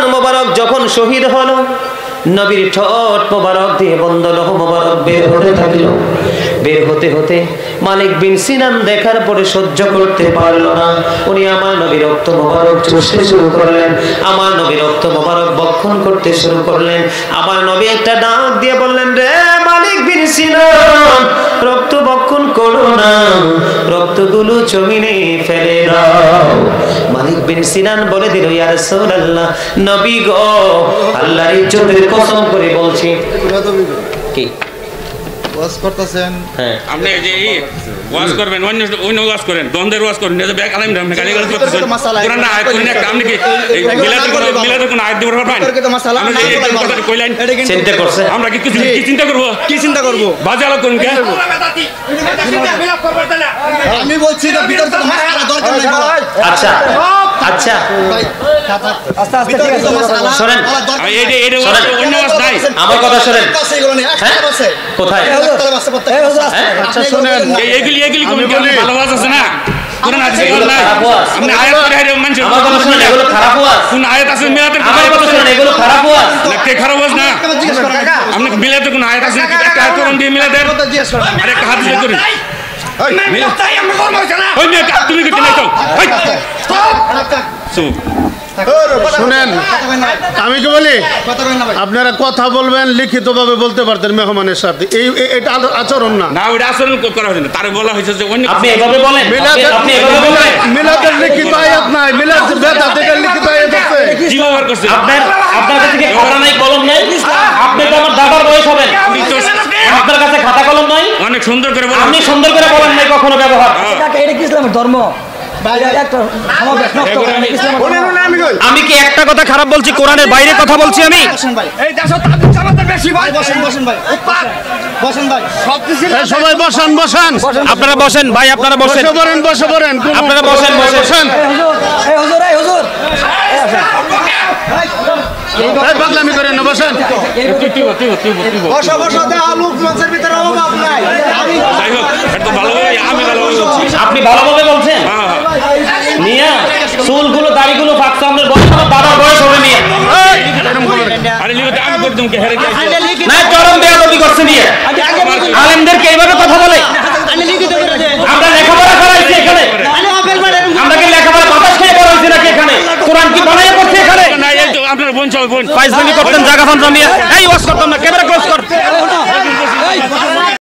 জবান মোবারক যখন শহীদ হলো, নবীর ঠোঁট মোবারক দিয়ে বন্ধ লোহ মোবারক বের হতে থাকলো। বের হতে হতে মালিক বিন সিনান দেখার পরে সহ্য করতে পারল না। উনি আমার নবীর রক্ত মোবারক চুষতে শুরু করলেন, আমার নবীর রক্ত মোবারক বক্ষণ করতে শুরু করলেন। আমার নবী একটা ডাক দিয়ে বললেন, রে মালিক বিন সিনান, রক্ত বক্ষণ করো না, রক্তগুলো জমিনে ফেলে দাও। মালিক বিন সিনান বলে দিল, ইয়া রাসূলুল্লাহ, নবী গো, আল্লাহর ইজ্জতের কসম করে বলছি। কি ওয়াজ করতেছেন? হ্যাঁ, আপনি যে ওয়াজ করবেন, অন্য ওয়াজ করেন, দ্বন্দ্বের ওয়াজ করেন, যে ব্যাক আলাইম গালি গালি করতেছেন। কোরআন না আয়াত কোন একটা আপনি কি মিলাদের কোন আয়াত দিবর পাবেন? আপনি যে এই কথাটা কইলেন, চিন্তা করছে, আমরা কি কিছু কি চিন্তা করব? কি চিন্তা করব? বাজার করুন কে? আমি বলছি যে ভিতরে তো মাসালা দরকার নাই বলা। আচ্ছা আচ্ছা, ভাই আস্তে আস্তে ঠিক আছে, মাসালা শুনেন, এই অন্য ওয়াজ নাই, আমার কথা শুনেন। কোথায়? আচ্ছা শুনেন, এইগুলি কোন ভালো ওয়াজ আছে না? কোরআন আছে না? আপনি আয়াত পড়ে হারে মানুষ, আমার কথা শুনেন, এগুলো খারাপ ওয়াজ। কোন আয়াত আছে মিলাদের আমার কথা শুনেন, এগুলো খারাপ ওয়াজ। নাকি খারাপ ওয়াজ না? আপনি মিলাতে কোন আয়াত আছে? একটা আয়াত কোরআন দিয়ে মিলাদের আরে একটা হাদিস করেন। ওই মেয়ে তুমি কি নাই তো? শুনেন, আমি কি বলি, আপনারা কথা বলবেন, লিখিতভাবে বলতে পারতেন মেহমানের সাথে। এটা আচরণ না। না, ওটা আচরণ করা হয়েছে না, তারে বলা হয়েছে যে অন্য আপনি এভাবে বলেন, আপনি এভাবে বলেন। মিলাদের লিখিত আয়াত নাই, মিলাদ বেদা থেকে লিখিত আয়াত আছে। কি ব্যবহার করছে? আপনার কাছে কি খাতা নাই, কলম নাই? আপনি তো আমার দাদার বয়স হবেন, আপনার কাছে খাতা কলম নাই? অনেক সুন্দর করে বলেন, আপনি সুন্দর করে বলেন নাই কখনো ব্যবহার। এটা কি ইসলামের ধর্ম? আমি কি একটা কথা খারাপ বলছি? কোরআনের বাইরে কথা বলছি আমি? সবাই বসেন, বসেন, আপনারা বসেন ভাই, আপনারা বসেন, বসে পড়েন, বসে পড়েন, আপনারা বসেন, বসেন। পাগলামি করেন না, বসেন। আপনি ভালোভাবে বলছেন? মিয়া, চুলগুলো দাড়িগুলো ফাঁকছে, আপনার বয়স আমার দাদার বয়স হবে মিয়া। না, চরম বেয়াদবি করছে মিয়া। আলেমদেরকে এইভাবে কথা বলে? আমরা লেখাপড়া করাইছি এখানে? আমরা কি লেখাপড়া বাতাস খেয়ে বড় হয়েছি নাকি এখানে? কোরআন কি বানাইয়া পড়ছে এখানে? আপনার বোন সব বোন ফাইজলামি করতেন, জায়গা ফান মিয়া। এই ওয়াজ করতাম না, ক্যামেরা ক্লোজ কর।